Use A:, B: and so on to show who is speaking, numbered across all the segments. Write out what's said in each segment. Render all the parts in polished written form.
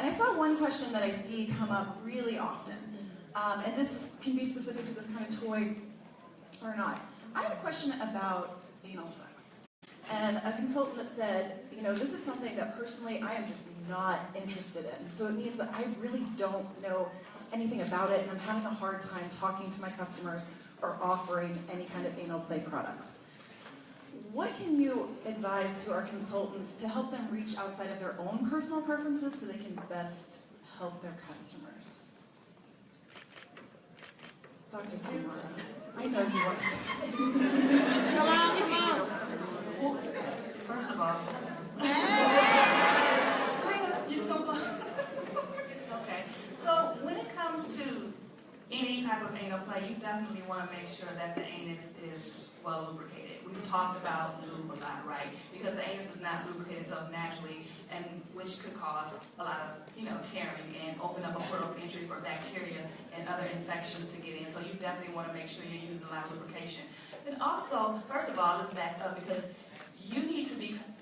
A: And I saw one question that I see come up really often, and this can be specific to this kind of toy or not. I had a question about anal sex. And a consultant that said, you know, this is something that personally I am just not interested in. So it means that I really don't know anything about it, and I'm having a hard time talking to my customers or offering any kind of anal play products. What can you advise to our consultants to help them reach outside of their own personal preferences so they can best help their customers? Dr. TaMara, I know you want to say.
B: Come on.
C: Well, first of all, you still okay. So when it comes to any type of anal play, you definitely want to make sure that the anus is well lubricated. We've talked about lube a lot, right? Because the anus does not lubricate itself naturally, and which could cause a lot of, tearing and open up a portal of entry for bacteria and other infections to get in. So you definitely want to make sure you're using a lot of lubrication. And also, first of all, let's back up because you need to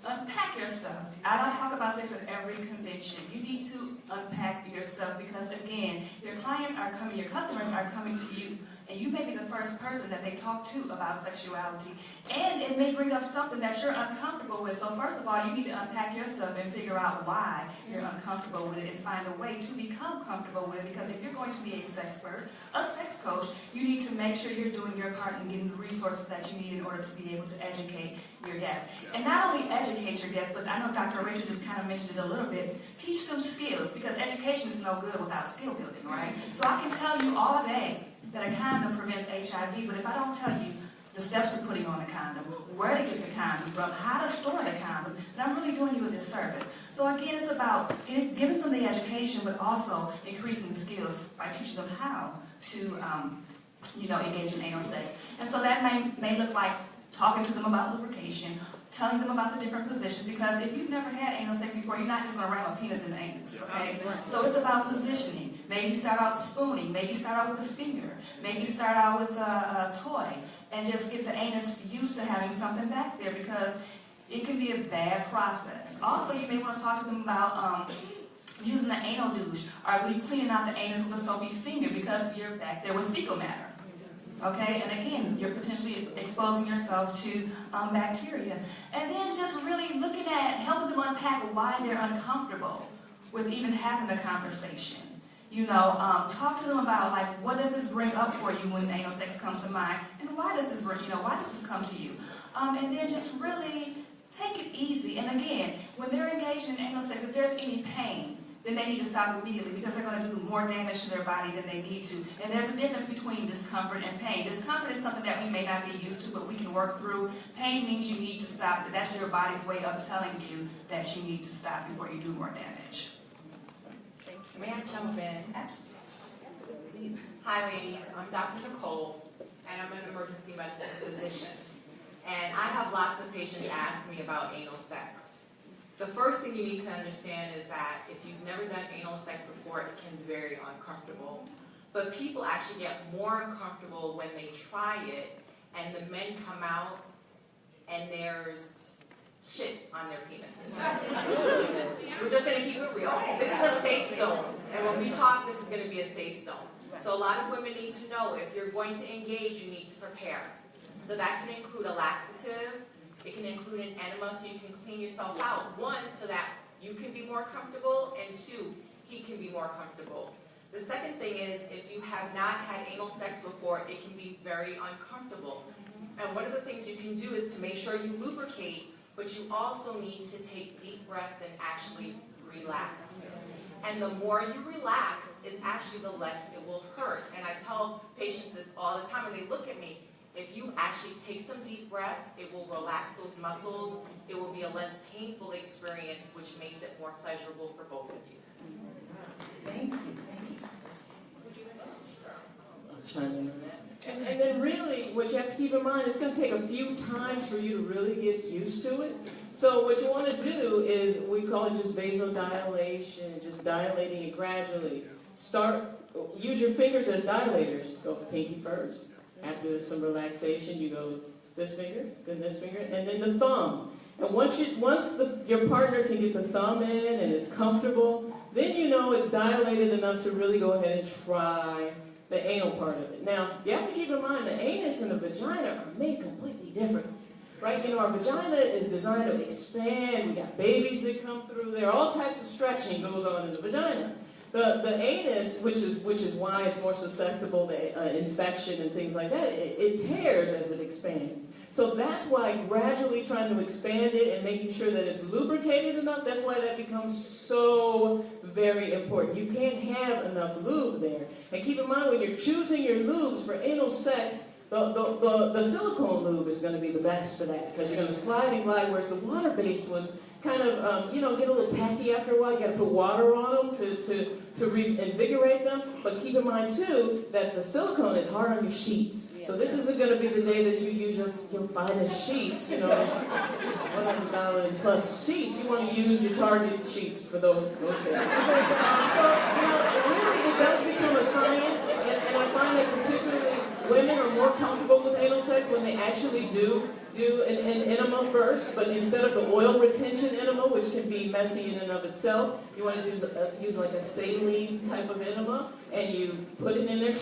C: unpack your stuff. I don't talk about this at every convention. You need to unpack your stuff because, again, your clients are coming, your customers are coming to you, and you may be the first person that they talk to about sexuality. And it may bring up something that you're uncomfortable with. So first of all, you need to unpack your stuff and figure out why you're uncomfortable with it and find a way to become comfortable with it. Because if you're going to be a sexpert, a sex coach, you need to make sure you're doing your part and getting the resources that you need in order to be able to educate your guests. And not only educate your guests, but I know Dr. Rachel just kind of mentioned it a little bit, teach them skills, because education is no good without skill building, right? So I can tell you all day that a condom prevents HIV, but if I don't tell you the steps to putting on a condom, where to get the condom from, how to store the condom, then I'm really doing you a disservice. So again, it's about giving them the education, but also increasing the skills by teaching them how to, engage in anal sex. And so that may look like talking to them about lubrication, telling them about the different positions, because if you've never had anal sex before, you're not just going to ram a penis in the anus, okay? So it's about positioning. Maybe start out spooning, maybe start out with a finger, maybe start out with a toy, and just get the anus used to having something back there, because it can be a bad process. Also, you may want to talk to them about using the anal douche, or cleaning out the anus with a soapy finger, because you're back there with fecal matter. Okay, and again, you're potentially exposing yourself to bacteria. And then just really looking at, helping them unpack why they're uncomfortable with even having the conversation. Talk to them about, like, what does this bring up for you when anal sex comes to mind, and why does this come to you? And then just really take it easy. And again, when they're engaged in anal sex, if there's any pain, then they need to stop immediately, because they're going to do more damage to their body than they need to. And there's a difference between discomfort and pain. Discomfort is something that we may not be used to, but we can work through. Pain means you need to stop. That's your body's way of telling you that you need to stop before you do more damage.
D: May I jump in?
C: Absolutely.
D: Please. Hi, ladies. I'm Dr. Nicole, and I'm an emergency medicine physician. And I have lots of patients ask me about anal sex. The first thing you need to understand is that if you've never done anal sex before, it can be very uncomfortable. But people actually get more uncomfortable when they try it, and the men come out, and there's shit on their penises. We're just going to keep it real. This is a safe zone. And when we talk, this is going to be a safe zone. So a lot of women need to know, if you're going to engage, you need to prepare. So that can include a laxative. It can include an enema, so you can clean yourself out. One, so that you can be more comfortable, and two, he can be more comfortable. The second thing is, if you have not had anal sex before, it can be very uncomfortable. And one of the things you can do is to make sure you lubricate, but you also need to take deep breaths and actually relax. And the more you relax, is actually the less it will hurt. And I tell patients this all the time, and they look at me. If you actually take some deep breaths, it will relax those muscles. It will be a less painful experience, which makes it more pleasurable for both of you.
A: Thank you.
E: And then really, what you have to keep in mind, it's going to take a few times for you to really get used to it. So what you want to do is, we call it just vasodilation, just dilating it gradually. Use your fingers as dilators. Go pinky first. After some relaxation, you go this finger, then this finger, and then the thumb. And once your partner can get the thumb in and it's comfortable, then you know it's dilated enough to really go ahead and try the anal part of it. Now, you have to keep in mind the anus and the vagina are made completely different. Right? You know, our vagina is designed to expand. We got babies that come through there. All types of stretching goes on in the vagina. The anus, which is why it's more susceptible to infection and things like that, it tears as it expands. So that's why gradually trying to expand it and making sure that it's lubricated enough, that's why that becomes so very important. You can't have enough lube there. And keep in mind, when you're choosing your lubes for anal sex, the silicone lube is going to be the best for that, because you're going to slide and glide, whereas the water-based ones kind of, get a little tacky after a while. You got to put water on them to reinvigorate them. But keep in mind, too, that the silicone is hard on your sheets. So this isn't going to be the day that you use your finest sheets, $100 plus sheets. You want to use your Target sheets for those days. So, really, it does become a science, and I find that particularly women are more comfortable with anal sex when they actually do an enema first, but instead of the oil retention enema, which can be messy in and of itself, you want to use like a saline type of enema, and you put it in there,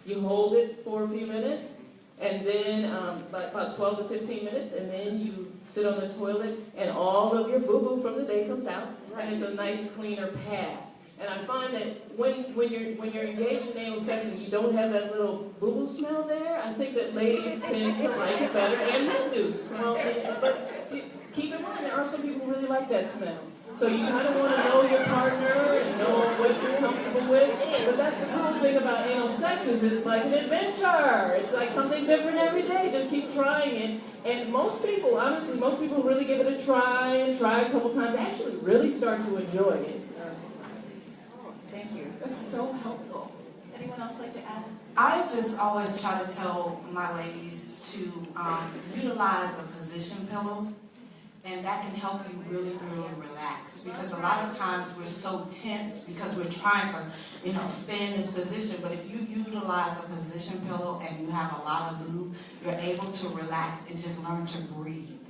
E: you hold it for a few minutes, and then about 12 to 15 minutes, and then you sit on the toilet, and all of your boo-boo from the day comes out, and it's a nice cleaner pad. And I find that when you're engaged in anal sex and you don't have that little boo-boo smell there, I think that ladies tend to like it better, and men do. But keep in mind, there are some people who really like that smell. So you kind of want to know your partner and know what you're comfortable with. But that's the cool thing about anal sex, is it's like an adventure. It's like something different every day. Just keep trying it. And most people, honestly, who really give it a try and try a couple times actually really start to enjoy it.
A: Thank you. That's so helpful. Anyone else like to add?
B: I just always try to tell my ladies to utilize a position pillow, and that can help you really, really relax. Because a lot of times we're so tense because we're trying to, stay in this position. But if you utilize a position pillow and you have a lot of lube, you're able to relax and just learn to breathe.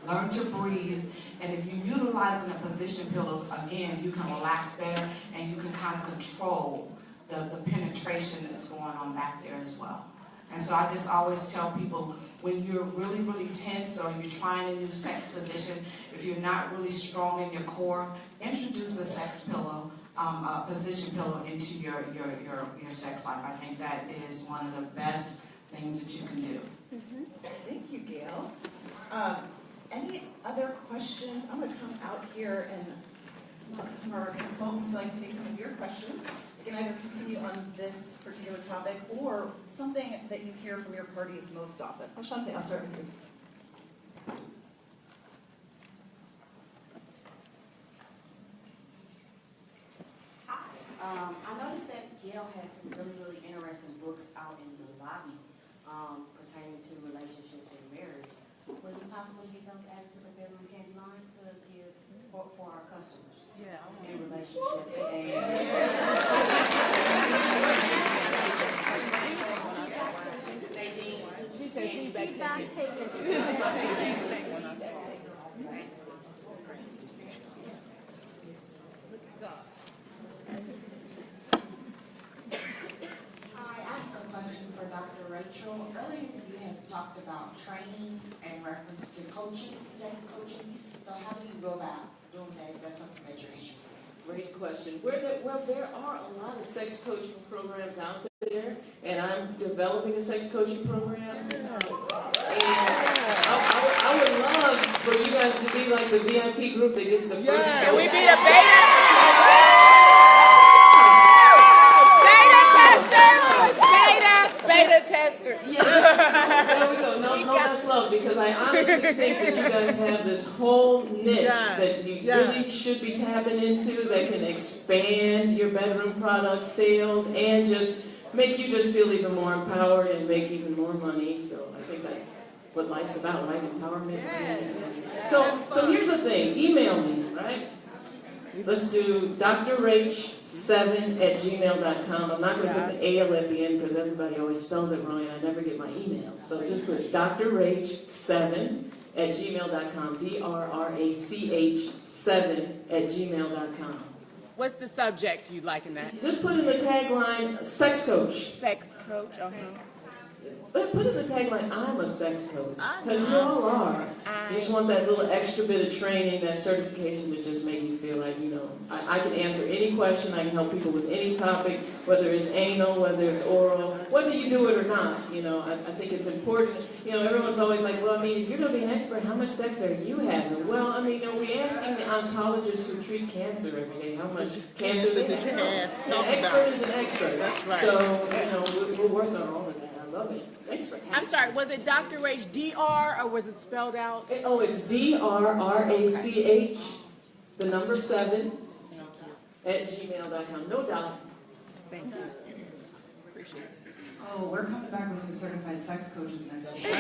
B: Learn to breathe, and if you're utilizing a position pillow, again, you can relax there, and you can kind of control the penetration that's going on back there as well. And so I just always tell people, when you're really, really tense or you're trying a new sex position, if you're not really strong in your core, introduce a sex pillow, a position pillow into your sex life. I think that is one of the best things that you can do.
A: Thank you, Gail. Any other questions? I'm going to come out here and talk to some of our consultants so I can take some of your questions. You can either continue on this particular topic or something that you hear from your parties most often. Ashante, I'll start with you.
F: Hi. I noticed that Gail has some really interesting books out in the lobby pertaining to relationships and marriage. Would it be possible to get those added to the bedroom candy line to give for our customers? Yeah, in relationships
B: Hi, I have a question for Dr. Rachel. Earlier you had talked about training in reference to coaching, sex coaching. So how do you go about doing that if that's something that you're interested in?
E: Great question. Well, there are a lot of sex coaching programs out there, and I'm developing a sex coaching program. And I would love for you guys to be like the VIP group that gets the first dose.
G: Can we be the beta tester?
E: There we go. No, that's love, because I honestly think that you guys have this whole niche that you really should be tapping into that can expand your bedroom product sales and just make you just feel even more empowered and make even more money. So I think that's what life's about, right? Empowerment. So here's the thing. Email me, right? Let's do drrach7@gmail.com. I'm not going to put the AL at the end because everybody always spells it wrong and I never get my emails. So just put drrach7@gmail.com. DRRACH7@gmail.com.
G: What's the subject you'd like in that?
E: Just put in the tagline, sex coach.
G: Sex coach.
E: Put in the tagline, I'm a sex coach. Because you all are. You just want that little extra bit of training, that certification to just make you feel like, you know, I can answer any question, I can help people with any topic, whether it's anal, whether it's oral, whether you do it or not. You know, I think it's important. You know, everyone's always like, well, I mean, you're going to be an expert. How much sex are you having? Well, I mean, are we asking the oncologists who treat cancer every day how much cancer they have? An expert is an expert.
G: That's right.
E: So, you know, we're working on all of that. I love it. Thanks for having me.
G: I'm sorry, was it Dr. Rach, DR, or was it spelled out?
E: It's DRRACH, the number 7, at gmail.com. No dot.
G: Thank you. Appreciate it.
H: Oh, we're coming back with some certified sex coaches next year.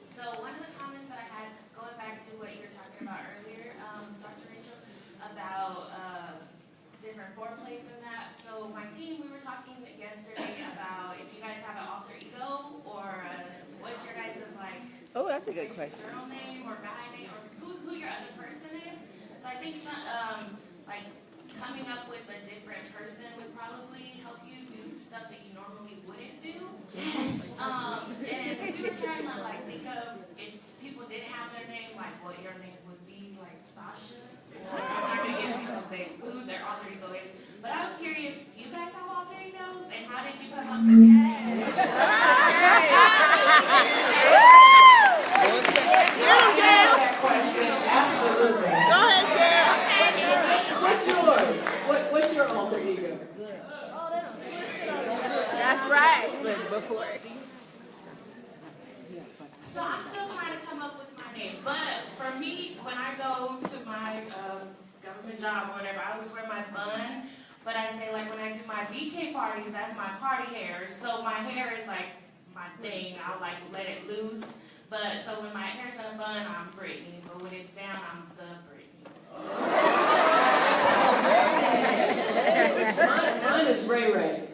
I: So one of the comments that I had, going back to what you were talking about earlier, Dr. Rachel, about different foreplays and that. So my team, we were talking yesterday about if you guys have an alter ego, or what's your guys' like,
G: Oh, that's a good question.
I: girl name or guy name, or who your other person is. So I think some, like coming up with a different person would probably help you do stuff that you normally wouldn't do.
B: Yes.
I: And we were trying to like think of if people didn't have their name, like what your name would be, like Sasha. Or I'm not gonna give people who their alter ego is. But I was curious, do you guys have alter egos? And how did you come up with
B: Answer that question. Absolutely.
G: Go ahead, Gail.
E: What's yours? What's your alter ego?
G: That's right. Look, before.
I: So I'm still trying to come up with my name. But for me, when I go to my government job or whatever, I always wear my bun. But I say, like, when I do my BK parties, that's my party hair. So my hair is like my thing. I'll like let it loose. But so when my hair's in a bun, I'm Brittany. But when it's down, I'm the Brittany.
E: Mine is Ray Ray.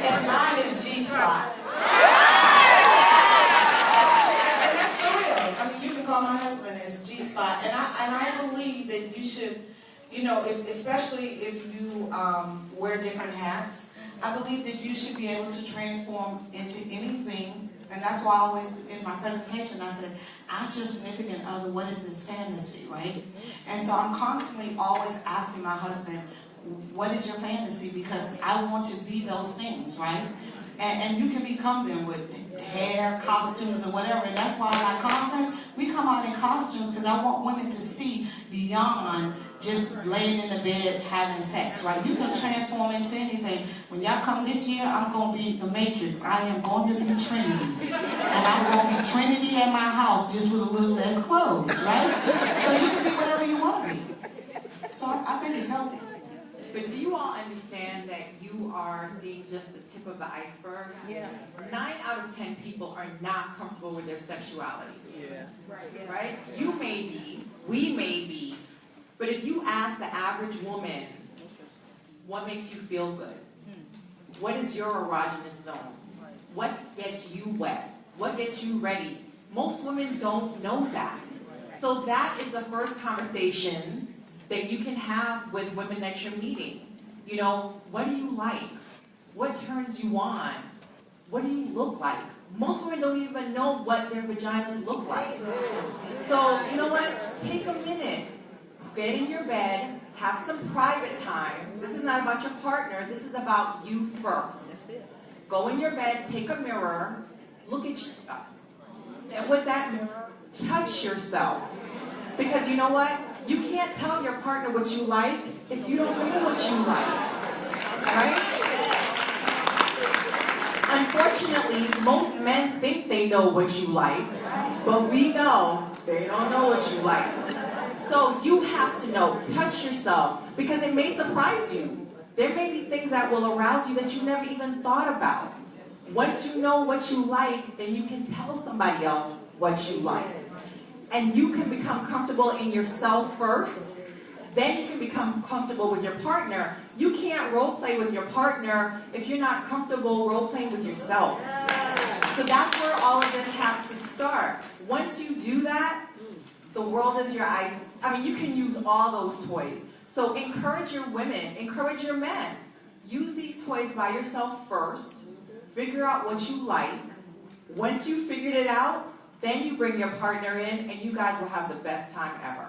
B: And mine is G-spot. And that's for real. I mean, you can call my husband as G-spot. And I believe that you should, you know, especially if you wear different hats, I believe that you should be able to transform into anything. And that's why I always, in my presentation, I said, ask your significant other, what is this fantasy, right? And so I'm constantly always asking my husband, what is your fantasy? Because I want to be those things, right? And you can become them with hair, costumes, or whatever. And that's why at my conference, we come out in costumes because I want women to see beyond just laying in the bed having sex, right? You can transform into anything. When y'all come this year, I'm going to be the Matrix. I am going to be Trinity. And I'm going to be Trinity at my house, just with a little less clothes, right? So you can be whatever you want to be. So I think it's healthy.
D: But do you all understand that you are seeing just the tip of the iceberg?
G: Yeah.
D: 9 out of 10 people are not comfortable with their sexuality.
G: Yeah.
D: Right? You may be, we may be, but if you ask the average woman, what makes you feel good? What is your erogenous zone? What gets you wet? What gets you ready? Most women don't know that. So that is the first conversation that you can have with women that you're meeting. You know, what do you like? What turns you on? What do you look like? Most women don't even know what their vaginas look like. So, you know what? Take a minute. Get in your bed. Have some private time. This is not about your partner. This is about you first. Go in your bed, take a mirror, look at yourself. And with that mirror, touch yourself. Because you know what? You can't tell your partner what you like if you don't know what you like, right? Unfortunately, most men think they know what you like, but we know they don't know what you like. So you have to know, touch yourself, because it may surprise you. There may be things that will arouse you that you never even thought about. Once you know what you like, then you can tell somebody else what you like. And you can become comfortable in yourself first, then you can become comfortable with your partner, You can't role play with your partner if you're not comfortable role playing with yourself. So that's where all of this has to start. Once you do that, the world is your eyes. I mean, you can use all those toys. So encourage your women, encourage your men. Use these toys by yourself first. Figure out what you like. Once you figured it out, then you bring your partner in and you guys will have the best time ever.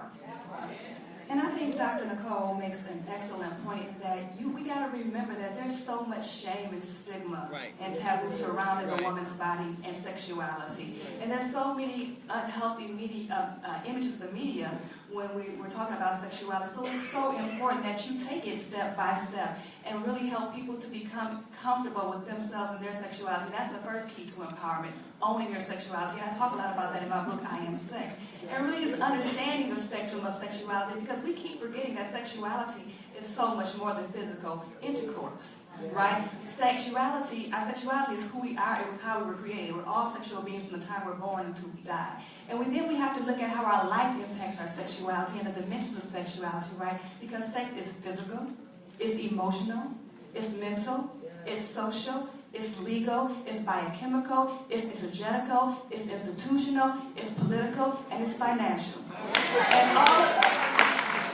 C: And I think Dr. Nicole makes an excellent point in that we got to remember that there's so much shame and stigma and taboo surrounding the woman's body and sexuality. And there's so many unhealthy images of the media when we're talking about sexuality. So it's so important that you take it step by step and really help people to become comfortable with themselves and their sexuality. That's the first key to empowerment, owning your sexuality. And I talk a lot about that in my book, I Am Sex. And really just understanding the spectrum of sexuality, because we keep forgetting that sexuality is so much more than physical intercourse, right? Our sexuality is who we are. It was how we were created. We're all sexual beings from the time we're born until we die. And then we have to look at how our life impacts our sexuality and the dimensions of sexuality, right? Because sex is physical, it's emotional, it's mental, it's social, it's legal, it's biochemical, it's energetical, it's institutional, it's political, and it's financial.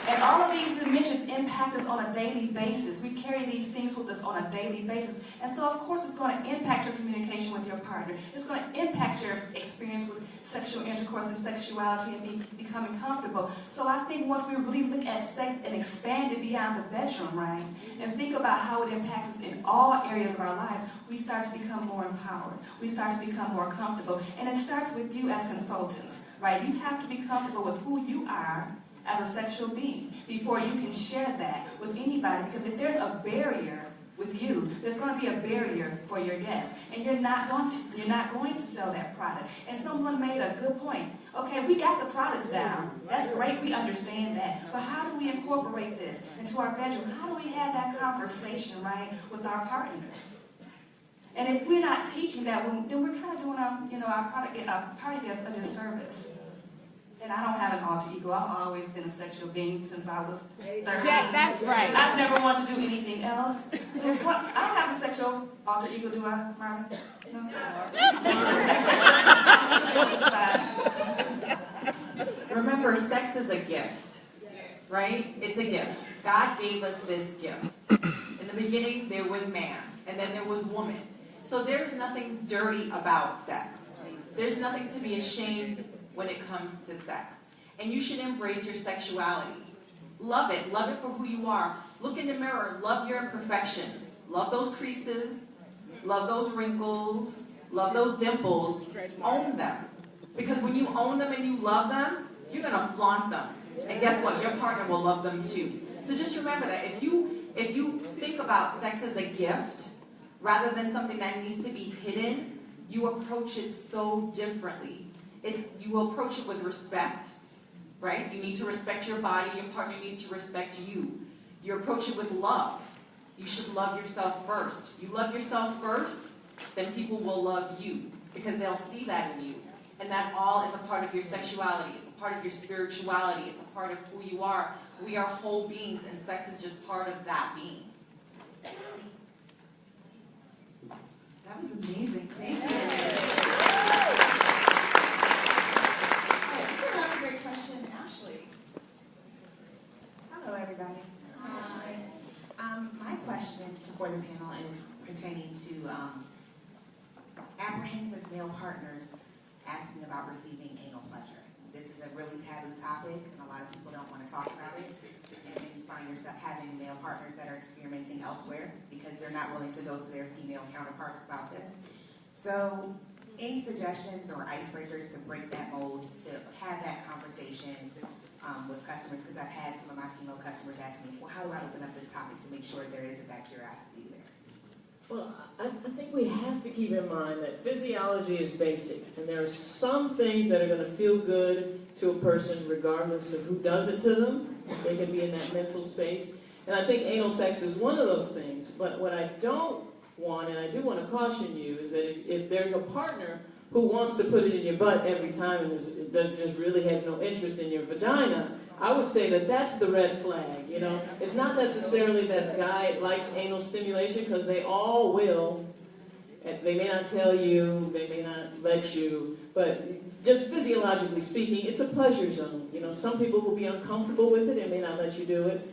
C: And all of these dimensions impact us on a daily basis. We carry these things with us on a daily basis. And so, of course, it's going to impact your communication with your partner. It's going to impact your experience with sexual intercourse and sexuality and becoming comfortable. So I think once we really look at sex and expand it beyond the bedroom, right, and think about how it impacts us in all areas of our lives, we start to become more empowered. We start to become more comfortable. And it starts with you as consultants, right? You have to be comfortable with who you are as a sexual being before you can share that with anybody, because if there's a barrier with you, there's going to be a barrier for your guests, and you're not going to sell that product. And someone made a good point. Okay, we got the products down. That's great, we understand that. But how do we incorporate this into our bedroom? How do we have that conversation, right, with our partner? And if we're not teaching that, then we're kind of doing our party guests a disservice. And I don't have an alter ego. I've always been a sexual being since I was 13.
G: That's right.
C: I've never wanted to do anything else. I don't have a sexual alter ego, do I, Marvin? No?
D: Remember, sex is a gift, right? It's a gift. God gave us this gift. In the beginning, there was man, and then there was woman. So there's nothing dirty about sex. There's nothing to be ashamed when it comes to sex. And you should embrace your sexuality. Love it for who you are. Look in the mirror, love your imperfections. Love those creases, love those wrinkles, love those dimples. Own them. Because when you own them and you love them, you're gonna flaunt them. And guess what? Your partner will love them too. So just remember that if you think about sex as a gift, rather than something that needs to be hidden, you approach it so differently. You will approach it with respect, right? You need to respect your body. Your partner needs to respect you. You approach it with love. You should love yourself first. You love yourself first, then people will love you because they'll see that in you. And that all is a part of your sexuality. It's a part of your spirituality. It's a part of who you are. We are whole beings, and sex is just part of that being.
A: That was amazing. Thank you. Great question, Ashley.
F: Hello, everybody. Hi, Ashley. My question for the panel is pertaining to apprehensive male partners asking about receiving anal pleasure. This is a really taboo topic, and a lot of people don't want to talk about it. And then you find yourself having male partners that are experimenting elsewhere because they're not willing to go to their female counterparts about this. So, any suggestions or icebreakers to break that mold, to have that conversation with customers? Because I've had some of my female customers ask me, well, how do I open up this topic to make sure there isn't that curiosity there?
E: Well, I think we have to keep in mind that physiology is basic, and there are some things that are going to feel good to a person regardless of who does it to them. They can be in that mental space. And I think anal sex is one of those things. But what I don't want, and I do want to caution you, is that if there's a partner who wants to put it in your butt every time and just really has no interest in your vagina, I would say that that's the red flag, you know. It's not necessarily that the guy likes anal stimulation, because they all will. And they may not tell you, they may not let you, but just physiologically speaking, it's a pleasure zone. You know, some people will be uncomfortable with it and may not let you do it.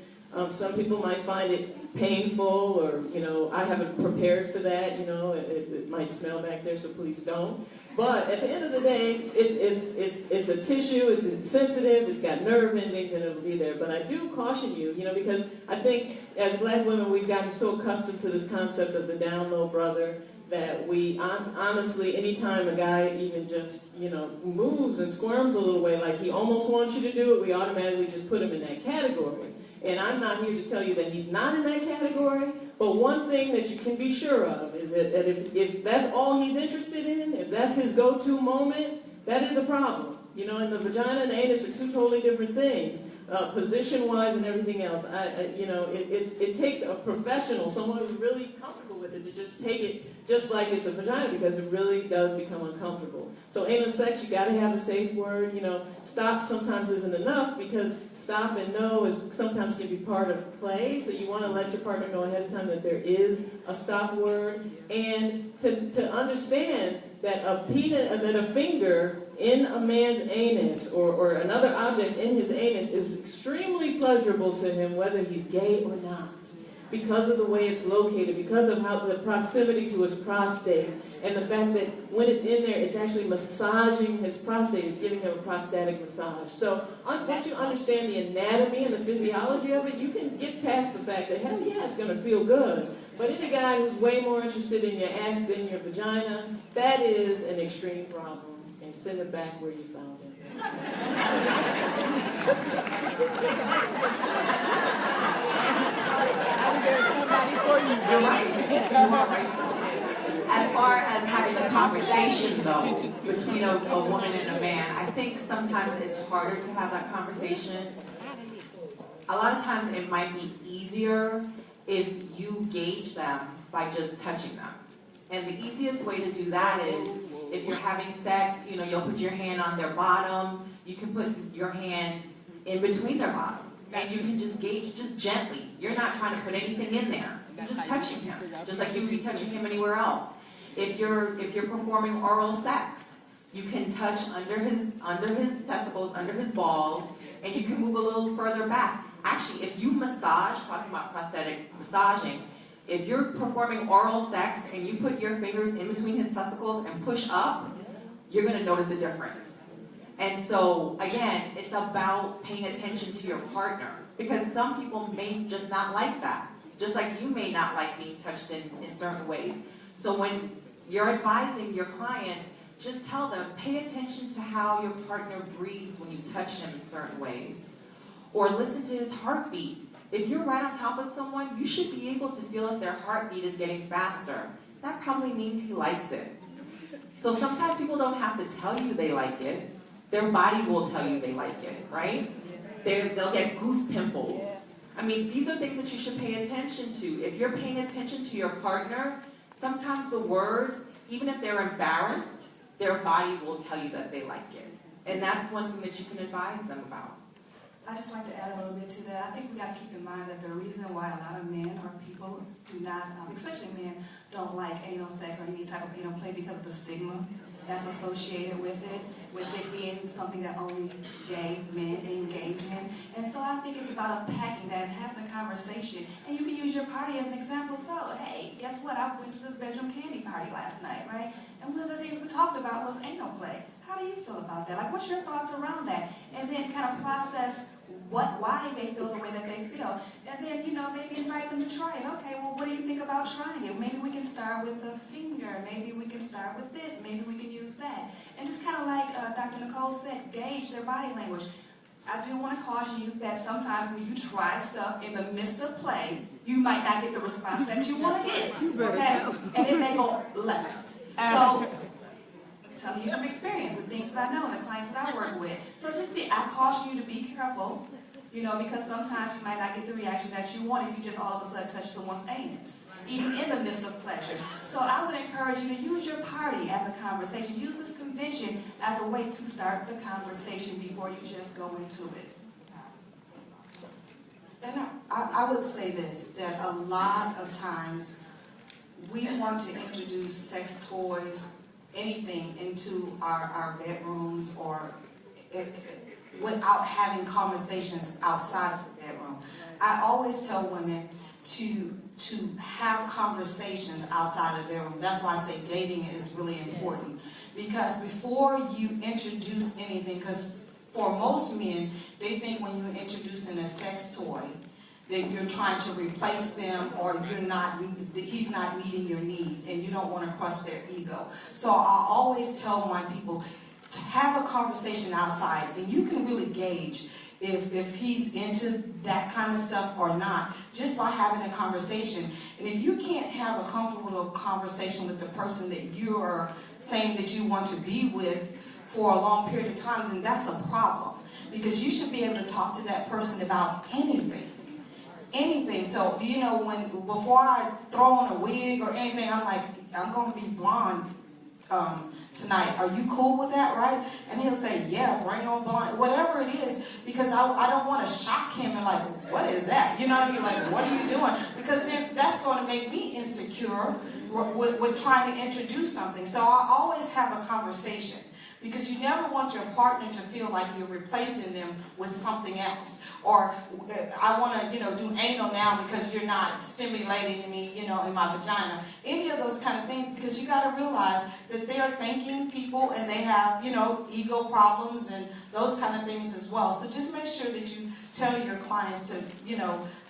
E: Some people might find it painful, or, you know, I haven't prepared for that, you know, it might smell back there, so please don't. But at the end of the day, it's a tissue, it's sensitive, it's got nerve endings, and it'll be there. But I do caution you, you know, because I think as black women, we've gotten so accustomed to this concept of the down low brother, that we, honestly, anytime a guy even just, you know, moves and squirms a little way, like he almost wants you to do it, we automatically just put him in that category. And I'm not here to tell you that he's not in that category, but one thing that you can be sure of is that if that's all he's interested in, if that's his go-to moment, that is a problem. You know, and the vagina and the anus are two totally different things. Position-wise and everything else, you know, it takes a professional, someone who's really comfortable with it, to just take it just like it's a vagina, because it really does become uncomfortable. So anal sex, you got to have a safe word. You know, stop sometimes isn't enough, because stop and no is sometimes can be part of play. So you want to let your partner know ahead of time that there is a stop word, and to understand that a finger in a man's anus or another object in his anus is extremely pleasurable to him, whether he's gay or not, because of the way it's located, because of how the proximity to his prostate, and the fact that when it's in there, it's actually massaging his prostate. It's giving him a prostatic massage. So once you understand the anatomy and the physiology of it, you can get past the fact that, hell yeah, it's going to feel good. But any guy who's way more interested in your ass than your vagina, that is an extreme problem. And send it back where you found it.
D: You're right. You are right. As far as having the conversation, though, between a woman and a man, I think sometimes it's harder to have that conversation. A lot of times it might be easier if you gauge them by just touching them. And the easiest way to do that is, if you're having sex, you know, you'll put your hand on their bottom, you can put your hand in between their bottom, and you can just gauge, just gently. You're not trying to put anything in there. You're just touching him, just like you would be touching him anywhere else. If you're performing oral sex, you can touch under his testicles, under his balls, and you can move a little further back. Actually, if you massage, talking about prosthetic massaging, if you're performing oral sex and you put your fingers in between his testicles and push up, you're going to notice a difference. And so, again, it's about paying attention to your partner, because some people may just not like that, just like you may not like being touched in certain ways. So when you're advising your clients, just tell them, pay attention to how your partner breathes when you touch him in certain ways. Or listen to his heartbeat. If you're right on top of someone, you should be able to feel if their heartbeat is getting faster. That probably means he likes it. So sometimes people don't have to tell you they like it. Their body will tell you they like it, right? They'll get goose pimples. I mean, these are things that you should pay attention to. If you're paying attention to your partner, sometimes the words, even if they're embarrassed, their body will tell you that they like it. And that's one thing that you can advise them about.
C: I'd just like to add a little bit to that. I think we got to keep in mind that the reason why a lot of men or people do not, especially men, don't like anal sex or any type of anal play because of the stigma that's associated with it being something that only gay men engage in. And so I think it's about unpacking that and having a conversation. And you can use your party as an example. So, hey, guess what? I went to this bedroom candy party last night, right? And one of the things we talked about was anal play. How do you feel about that? Like, what's your thoughts around that? And then kind of process why they feel the way that they feel. And then, you know, maybe invite them to try it. Okay, well, what do you think about trying it? Maybe we can start with a finger. Maybe we can start with this. Maybe we can use that. And just kind of like Dr. Nicole said, gauge their body language. I do want to caution you that sometimes when you try stuff in the midst of play, you might not get the response that you want to get, okay? And it may go left. So, I'm telling you from experience and things that I know and the clients that I work with. So I caution you to be careful, you know, because sometimes you might not get the reaction that you want if you just all of a sudden touch someone's anus, even in the midst of pleasure. So I would encourage you to use your party as a conversation. Use this convention as a way to start the conversation before you just go into it.
B: And I would say this, that a lot of times we want to introduce sex toys, anything, into our bedrooms or without having conversations outside of the bedroom. I always tell women to have conversations outside of the bedroom. That's why I say dating is really important. Because before you introduce anything, because for most men, they think when you're introducing a sex toy, that you're trying to replace them, or he's not meeting your needs, and you don't want to crush their ego. So I always tell my people to have a conversation outside, and you can really gauge if he's into that kind of stuff or not, just by having a conversation. And if you can't have a comfortable conversation with the person that you are saying that you want to be with for a long period of time, then that's a problem. Because you should be able to talk to that person about anything. Anything. So, you know, before I throw on a wig or anything, I'm like, I'm going to be blonde tonight. Are you cool with that, right? And he'll say, yeah, bring on blonde, whatever it is, because I don't want to shock him and like, what is that? You know what I mean? Like, what are you doing? Because then that's going to make me insecure with trying to introduce something. So I always have a conversation. Because you never want your partner to feel like you're replacing them with something else. Or I want to, do anal now because you're not stimulating me, in my vagina. Any of those kind of things, because you got to realize that they are thinking people and they have, ego problems and those kind of things as well. So just make sure that you tell your clients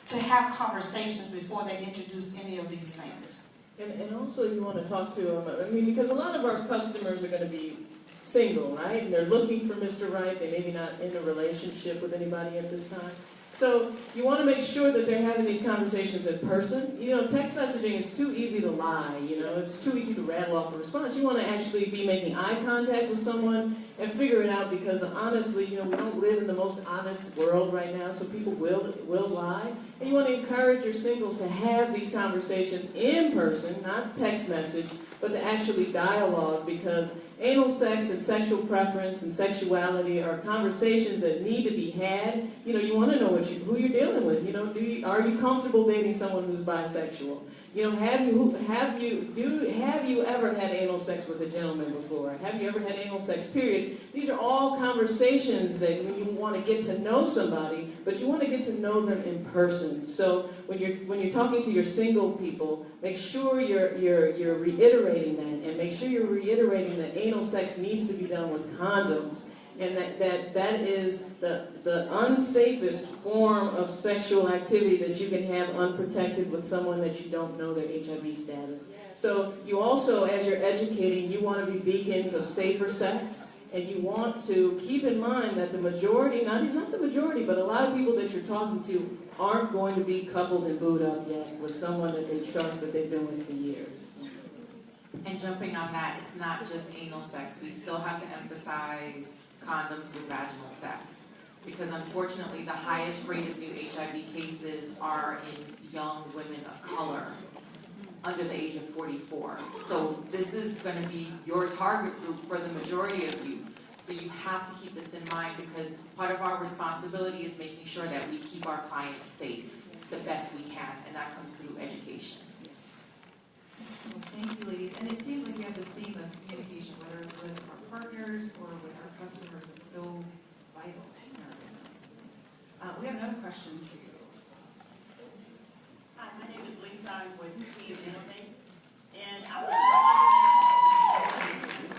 B: to have conversations before they introduce any of these things.
E: And also you want to talk to them, because a lot of our customers are going to be single, right? And they're looking for Mr. Right. They maybe not in a relationship with anybody at this time. So you want to make sure that they're having these conversations in person. Text messaging is too easy to lie. It's too easy to rattle off a response. You want to actually be making eye contact with someone and figure it out, because honestly, we don't live in the most honest world right now, so people will lie. And you want to encourage your singles to have these conversations in person, not text message, but to actually dialogue, because anal sex and sexual preference and sexuality are conversations that need to be had. You want to know who you're dealing with. Are you comfortable dating someone who's bisexual? Have you ever had anal sex with a gentleman before? Have you ever had anal sex, period? These are all conversations that when you want to get to know somebody, but you want to get to know them in person. So when you're talking to your single people, make sure you're reiterating that, and make sure you're reiterating that anal sex needs to be done with condoms. And that is the unsafest form of sexual activity that you can have unprotected with someone that you don't know their HIV status. So you also, as you're educating, you want to be beacons of safer sex, and you want to keep in mind that the majority, not the majority, but a lot of people that you're talking to aren't going to be coupled and booed up yet with someone that they trust, that they've been with for years.
D: And jumping on that, it's not just anal sex. We still have to emphasize condoms with vaginal sex, because unfortunately the highest rate of new HIV cases are in young women of color under the age of 44. So this is going to be your target group for the majority of you. So you have to keep this in mind, because part of our responsibility is making sure that we keep our clients safe the best we can, and that comes through education.
A: Well, thank you, ladies. And it seems like we have this theme of communication, whether it's with our partners or with our customers. It's so vital in our business. We have another question for you.
J: Hi, my name is Lisa. I'm with Team Innovate. And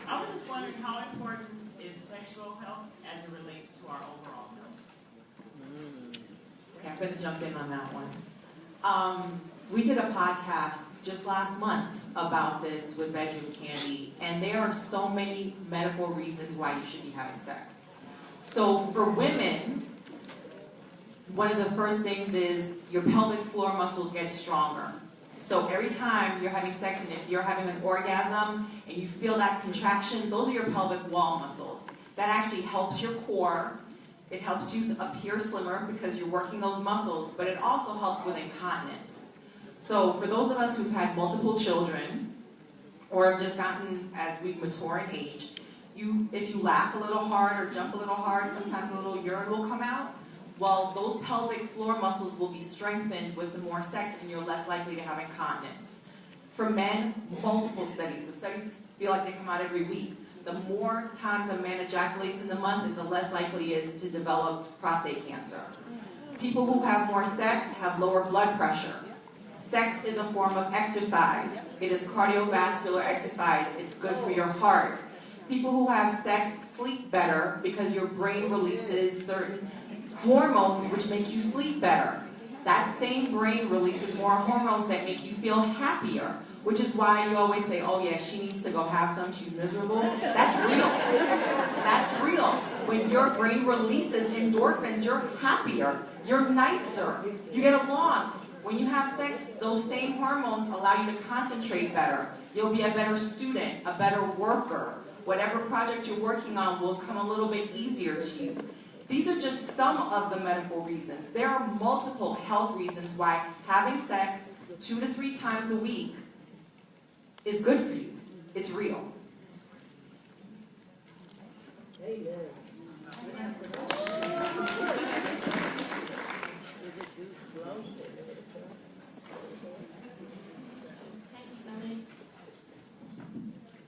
J: I was just wondering how important is sexual health as it relates to our overall health?
D: Okay, I'm going to jump in on that one. We did a podcast just last month about this with Bedroom Kandi, and there are so many medical reasons why you should be having sex. So for women, one of the first things is your pelvic floor muscles get stronger. So every time you're having sex, and if you're having an orgasm and you feel that contraction, those are your pelvic wall muscles. That actually helps your core. It helps you appear slimmer because you're working those muscles, but it also helps with incontinence. So for those of us who've had multiple children, or have just gotten, as we mature in age, if you laugh a little hard or jump a little hard, sometimes a little urine will come out. Well, those pelvic floor muscles will be strengthened with the more sex, and you're less likely to have incontinence. For men, multiple studies. The studies feel like they come out every week. The more times a man ejaculates in the month is the less likely he is to develop prostate cancer. People who have more sex have lower blood pressure. Sex is a form of exercise. It is cardiovascular exercise. It's good for your heart. People who have sex sleep better because your brain releases certain hormones which make you sleep better. That same brain releases more hormones that make you feel happier, which is why you always say, oh yeah, she needs to go have some, she's miserable. That's real. That's real. When your brain releases endorphins, you're happier, you're nicer, you get along. When you have sex, those same hormones allow you to concentrate better. You'll be a better student, a better worker. Whatever project you're working on will come a little bit easier to you. These are just some of the medical reasons. There are multiple health reasons why having sex 2 to 3 times a week is good for you. It's real.
E: Amen.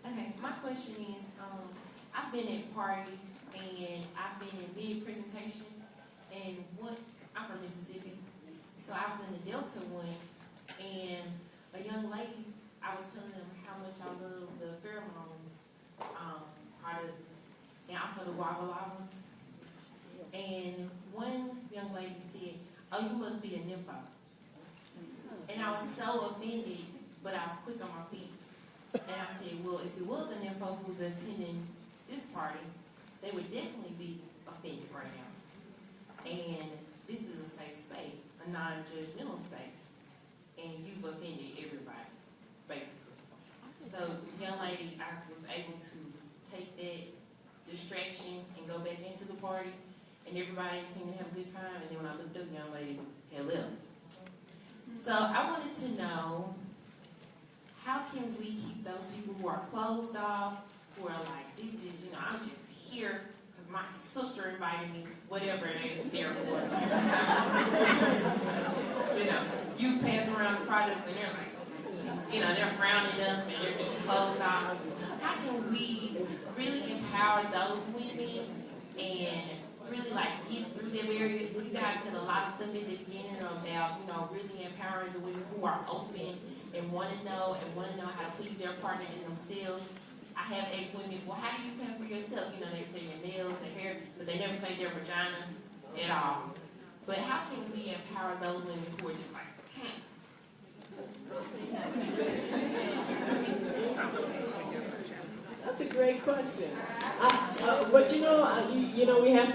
K: Okay, my question is, I've been at parties and I've been in mid-presentation, and once, I'm from Mississippi, so I was in the Delta once, and a young lady, I was telling them how much I love the pheromone products, and also the Wagga Wagga, and one young lady said, oh, you must be a nympho. And I was so offended, but I was quick on my feet. And I said, well, if it was a nympho who was attending this party, they would definitely be offended right now. And this is a safe space, a non-judgmental space. And you've offended everybody, basically. So, young lady, I was able to take that distraction and go back into the party, and everybody seemed to have a good time, and then when I looked up, young lady had left. So I wanted to know, how can we keep those people who are closed off, who are like, this is, I'm just here because my sister invited me, whatever they're there for. You pass around the products and they're like, they're frowning up and they're just closed off. How can we really empower those women and really get through their barriers? You guys said a lot of stuff at the beginning about, really empowering the women who are open and want to know how to please their partner and themselves. I have asked women, well, how do you pamper yourself? They say your nails, their hair, but they never say their vagina at all. But how can we empower those women who are just like,
E: That's a great question. But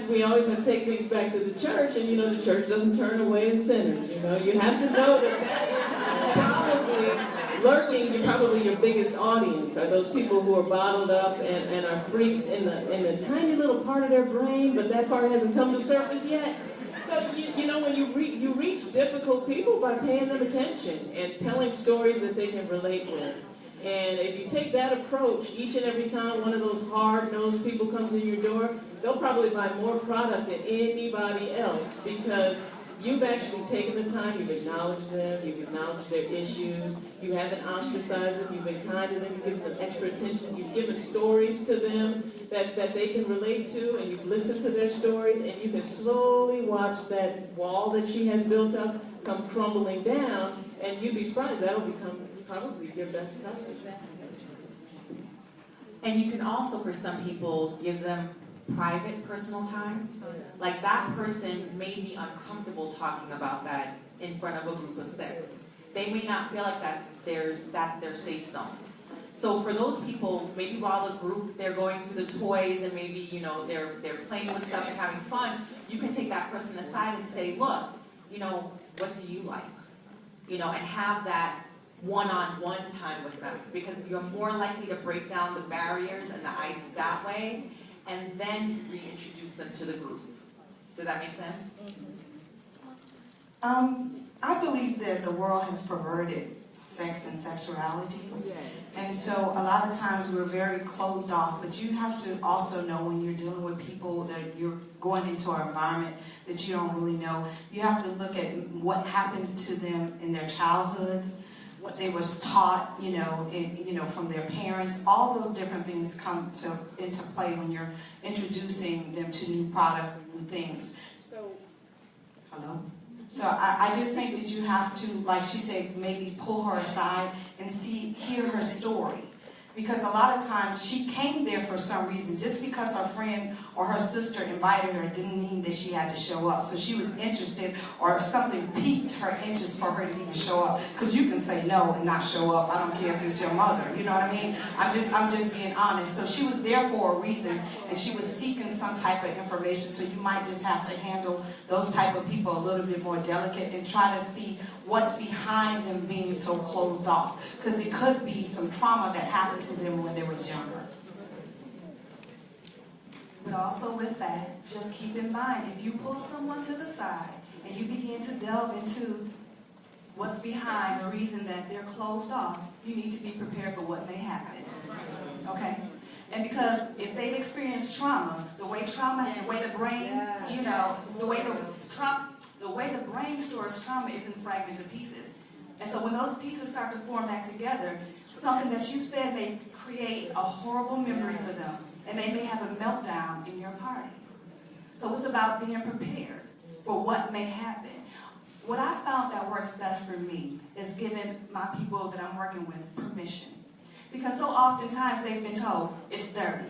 E: we always have to take things back to the church, and the church doesn't turn away sinners. You have to know that is probably lurking. Probably your biggest audience are those people who are bottled up and are freaks in the tiny little part of their brain, but that part hasn't come to surface yet. So when you reach difficult people by paying them attention and telling stories that they can relate with. And if you take that approach, each and every time one of those hard-nosed people comes in your door, they'll probably buy more product than anybody else because you've actually taken the time, you've acknowledged them, you've acknowledged their issues, you haven't ostracized them, you've been kind to them, you've given them extra attention, you've given stories to them that they can relate to, and you've listened to their stories, and you can slowly watch that wall that she has built up come crumbling down, and you'd be surprised, that'll become probably your best customer.
D: And you can also, for some people, give them private, personal time. Like that person may be uncomfortable talking about that in front of a group of 6. They may not feel like that's their safe zone. So for those people, maybe while the group, they're going through the toys and maybe, they're playing with stuff and having fun, you can take that person aside and say, look, what do you like? And have that one-on-one time with them, because you're more likely to break down the barriers and the ice that way, and then reintroduce them to the group. Does that make sense?
B: I believe that the world has perverted sex and sexuality. And so a lot of times we're very closed off, but you have to also know when you're dealing with people that you're going into an environment that you don't really know. You have to look at what happened to them in their childhood, what they was taught, from their parents. All those different things come into play when you're introducing them to new products and new things. Hello? So I just think that you have to, like she said, maybe pull her aside and hear her story. Because a lot of times she came there for some reason. Just because her friend or her sister invited her didn't mean that she had to show up. So she was interested, or something piqued her interest for her to even show up. Because you can say no and not show up. I don't care if it's your mother. You know what I mean? I'm just being honest. So she was there for a reason, and she was seeking some type of information. So you might just have to handle those type of people a little bit more delicate and try to see what's behind them being so closed off. Because it could be some trauma that happened to them when they was younger.
C: But also with that, just keep in mind, if you pull someone to the side and you begin to delve into what's behind the reason that they're closed off, you need to be prepared for what may happen. Okay? And because if they've experienced trauma, the way the brain, the way the brain stores trauma is in fragmented pieces. And so when those pieces start to form back together, something that you said may create a horrible memory for them, and they may have a meltdown in your party. So it's about being prepared for what may happen. What I found that works best for me is giving my people that I'm working with permission. Because so oftentimes they've been told, it's dirty,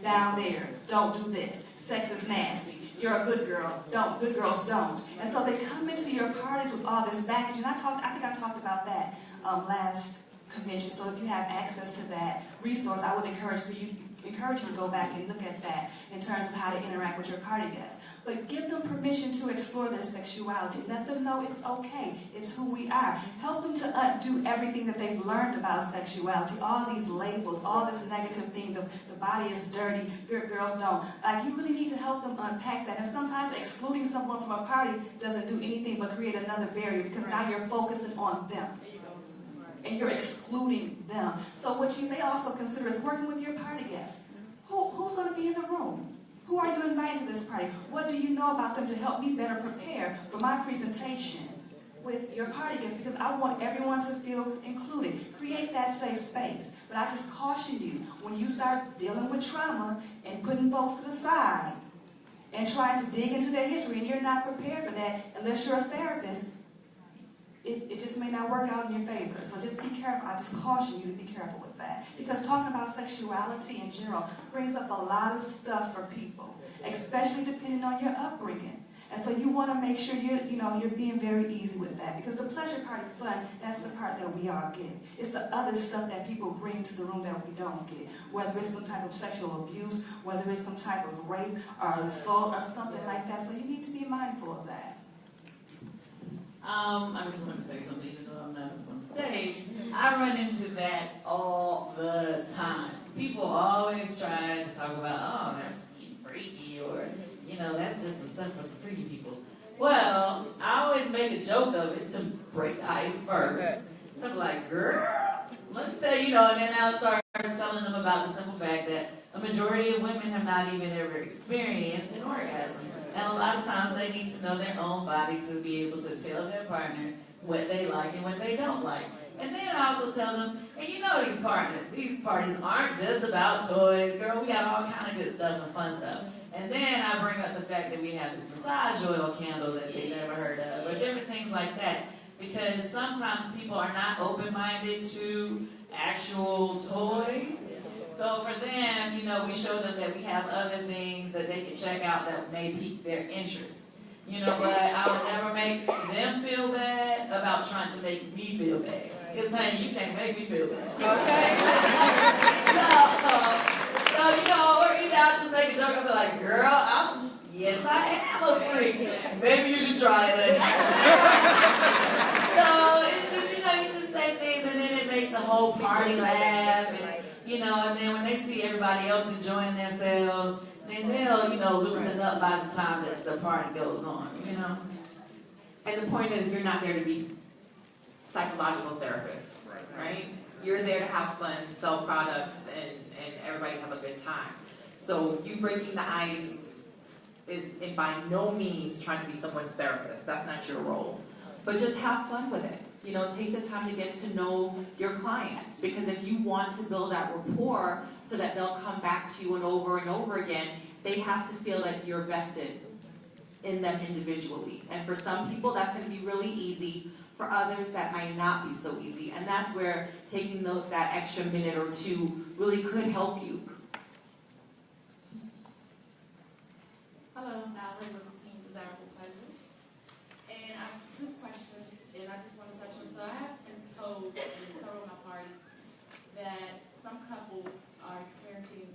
C: down there, don't do this, sex is nasty, you're a good girl, good girls don't. And so they come into your parties with all this baggage, and I think I talked about that last convention. So if you have access to that resource, I would encourage you to go back and look at that in terms of how to interact with your party guests. But give them permission to explore their sexuality. Let them know it's okay. It's who we are. Help them to undo everything that they've learned about sexuality, all these labels, all this negative thing, the body is dirty, good girls don't. Like, you really need to help them unpack that. And sometimes excluding someone from a party doesn't do anything but create another barrier, because now you're focusing on them. And you're excluding them. So what you may also consider is working with your party guests. Who's going to be in the room? Who are you inviting to this party? What do you know about them to help me better prepare for my presentation with your party guests? Because I want everyone to feel included. Create that safe space. But I just caution you, when you start dealing with trauma and putting folks to the side and trying to dig into their history, and you're not prepared for that unless you're a therapist, it just may not work out in your favor. So just be careful. I just caution you to be careful with that. Because talking about sexuality in general brings up a lot of stuff for people, especially depending on your upbringing. And so you want to make sure you're being very easy with that. Because the pleasure part is fun. That's the part that we all get. It's the other stuff that people bring to the room that we don't get. Whether it's some type of sexual abuse, whether it's some type of rape or assault or something like that. So you need to be mindful of that.
L: I just want to say something, even though I'm not up on the stage. I run into that all the time. People always try to talk about, oh, that's freaky, or, that's just some stuff for some freaky people. Well, I always make a joke of it to break the ice first. I'm like, girl, let me tell you, and then I'll start telling them about the simple fact that a majority of women have not even ever experienced an orgasm. And a lot of times they need to know their own body to be able to tell their partner what they like and what they don't like. And then I also tell them, and these parties aren't just about toys. Girl, we got all kind of good stuff and fun stuff. And then I bring up the fact that we have this massage oil candle that they've never heard of, or different things like that. Because sometimes people are not open-minded to actual toys. So for them, we show them that we have other things that they can check out that may pique their interest. But I would never make them feel bad about trying to make me feel bad. Because, honey, you can't make me feel bad. Okay? so, or either I'll just make a joke and be like, girl, yes, I am a freak. Maybe you should try it. So it's just, you just say things, and then it makes the whole party laugh. And then when they see everybody else enjoying themselves, then they'll, loosen up by the time that the party goes on,
D: And the point is, you're not there to be psychological therapists. You're there to have fun, sell products, and everybody have a good time. So you breaking the ice is by no means trying to be someone's therapist. That's not your role. But just have fun with it. You know, take the time to get to know your clients, because if you want to build that rapport so that they'll come back to you and over again, they have to feel that you're vested in them individually. And for some people, that's going to be really easy. For others, that might not be so easy. And that's where taking that extra minute or two really could help you.
M: Hello, Valerie with the Team Desirable Pleasure. And I have two questions, and I just want to touch on. So I have been told in several of my parties that some couples are experiencing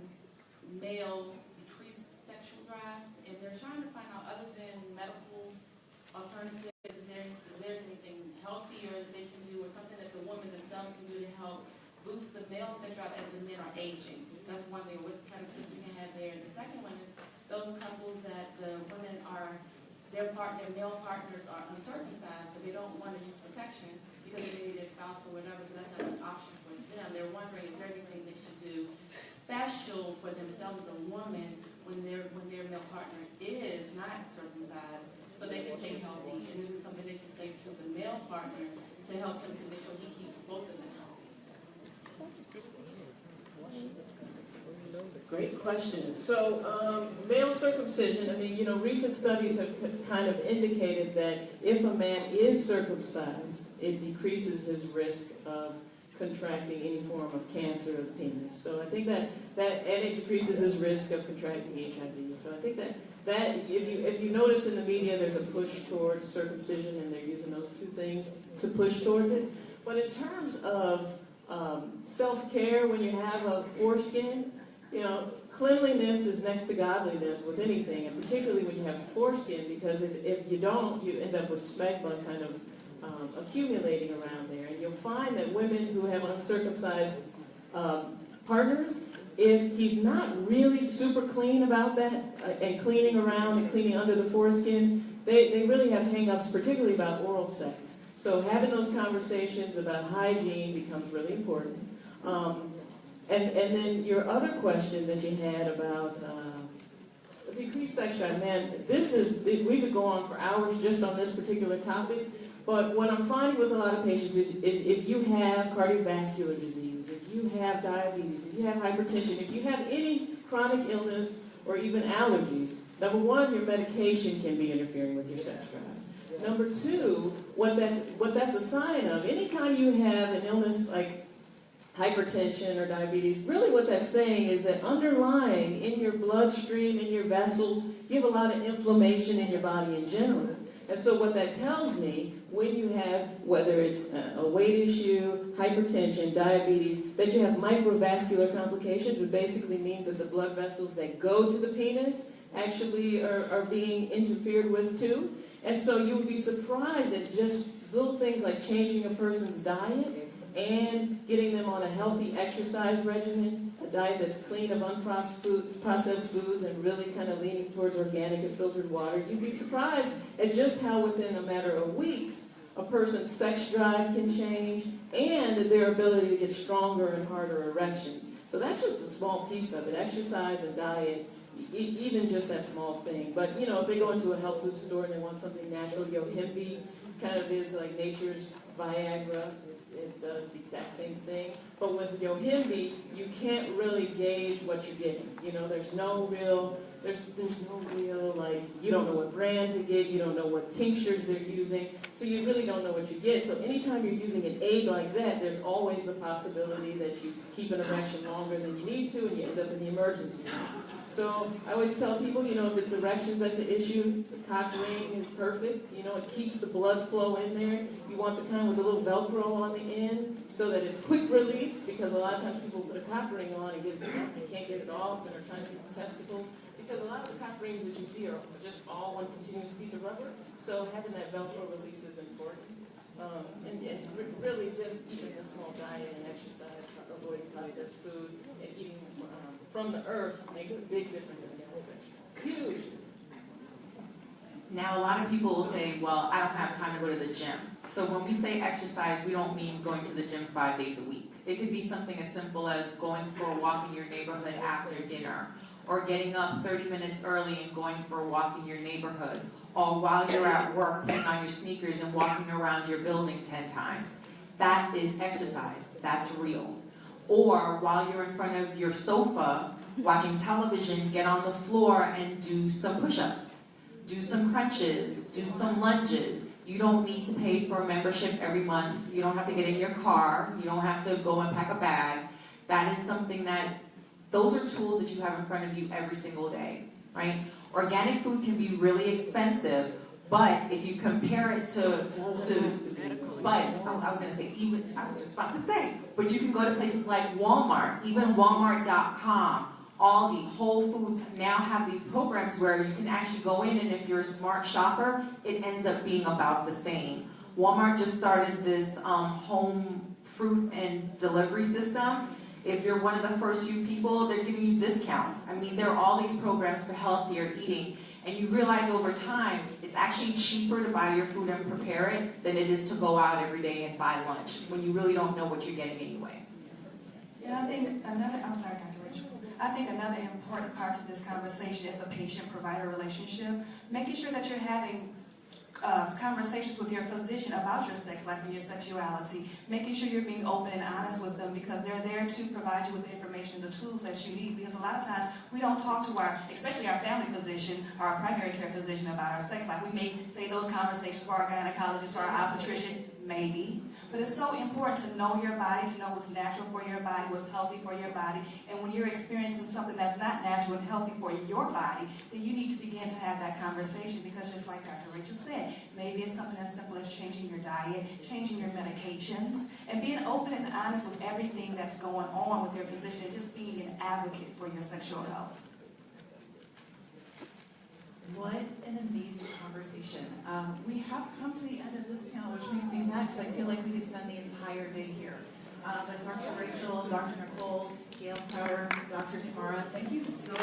M: male decreased sexual drives, and they're trying to find out, other than medical alternatives, if there's anything healthier that they can do, or something that the women themselves can do to help boost the male sexual drive as the men are aging. That's one thing. What kind of tips we can have there? And the second one is those couples that the women are, their male partners are uncircumcised, but they don't want to use protection because maybe their spouse or whatever, so that's not an option for them. They're wondering, is there anything they should do special for themselves as a woman when their male partner is not circumcised, so they can stay healthy? And is it something they can say to the male partner to help him to make sure he keeps both of them healthy?
E: Great question. So, male circumcision, I mean, you know, recent studies have kind of indicated that if a man is circumcised, it decreases his risk of contracting any form of cancer of the penis. So I think and it decreases his risk of contracting HIV. So I think that if you notice in the media, there's a push towards circumcision, and they're using those two things to push towards it. But in terms of self-care, when you have a foreskin, you know, cleanliness is next to godliness with anything, and particularly when you have a foreskin, because if you don't, you end up with smegma kind of accumulating around there. And you'll find that women who have uncircumcised partners, if he's not really super clean about that, and cleaning around and cleaning under the foreskin, they really have hang-ups, particularly about oral sex. So having those conversations about hygiene becomes really important. And then your other question that you had about decreased sex drive, man, we could go on for hours just on this particular topic, but what I'm finding with a lot of patients is if you have cardiovascular disease, if you have diabetes, if you have hypertension, if you have any chronic illness or even allergies, number one, your medication can be interfering with your sex drive. Number two, what that's a sign of, anytime you have an illness like hypertension or diabetes, really what that's saying is that underlying in your bloodstream, in your vessels, you have a lot of inflammation in your body in general. And so what that tells me, when you have, whether it's a weight issue, hypertension, diabetes, that you have microvascular complications, which basically means that the blood vessels that go to the penis actually are being interfered with too. And so you would be surprised at just little things like changing a person's diet and getting them on a healthy exercise regimen, a diet that's clean of unprocessed foods and really kind of leaning towards organic and filtered water. You'd be surprised at just how within a matter of weeks a person's sex drive can change and their ability to get stronger and harder erections. So that's just a small piece of it, exercise and diet, even just that small thing. But you know, if they go into a health food store and they want something natural, yohimbe kind of is like nature's Viagra. It does the exact same thing. But with yohimbe, you can't really gauge what you're getting. You know, there's no real, like, you don't know what brand to get, you don't know what tinctures they're using, so you really don't know what you get. So anytime you're using an aid like that, there's always the possibility that you keep an erection longer than you need to and you end up in the emergency room. So I always tell people, you know, if it's erections that's an issue, the cock ring is perfect. You know, it keeps the blood flow in there. You want the kind with a little Velcro on the end so that it's quick release, because a lot of times people put a cock ring on and you can't get it off and are trying to get the testicles. Because a lot of the cock rings that you see are just all one continuous piece of rubber. So having that Velcro release is important. And really just eating a small diet and exercise, avoiding processed food, and eating from the earth makes a big difference in male sex drive. Huge.
D: Now, a lot of people will say, well, I don't have time to go to the gym. So when we say exercise, we don't mean going to the gym 5 days a week. It could be something as simple as going for a walk in your neighborhood after dinner, or getting up 30 minutes early and going for a walk in your neighborhood, or while you're at work, putting on your sneakers and walking around your building 10 times. That is exercise. That's real. Or while you're in front of your sofa watching television, get on the floor and do some push-ups. Do some crunches, do some lunges. You don't need to pay for a membership every month. You don't have to get in your car. You don't have to go and pack a bag. That is something that, those are tools that you have in front of you every single day, right? Organic food can be really expensive, but if you compare it but you can go to places like Walmart, even Walmart.com, Aldi, Whole Foods now have these programs where you can actually go in, and if you're a smart shopper, it ends up being about the same. Walmart just started this home fruit and delivery system. If you're one of the first few people, they're giving you discounts. I mean, there are all these programs for healthier eating, and you realize over time, it's actually cheaper to buy your food and prepare it than it is to go out every day and buy lunch, when you really don't know what you're getting anyway.
C: And I think another, I'm sorry, Dr. Rachel. I think another important part to this conversation is the patient-provider relationship. Making sure that you're having conversations with your physician about your sex life and your sexuality. Making sure you're being open and honest with them, because they're there to provide you with the information, the tools that you need. Because a lot of times we don't talk to our, especially our family physician or our primary care physician about our sex life. We may say those conversations for our gynecologist or our obstetrician, maybe. But it's so important to know your body, to know what's natural for your body, what's healthy for your body. And when you're experiencing something that's not natural and healthy for your body, then you need to begin to have that conversation, because just like Dr. Rachel said, maybe it's something as simple as changing your diet, changing your medications, and being open and honest with everything that's going on with your physician, and just being an advocate for your sexual health.
A: What an amazing conversation. We have come to the end of this panel, which makes me sad because I feel like we could spend the entire day here. But Dr. Rachel, Dr. Nicole, Gail Crowder, Dr. TaMara, thank you so much.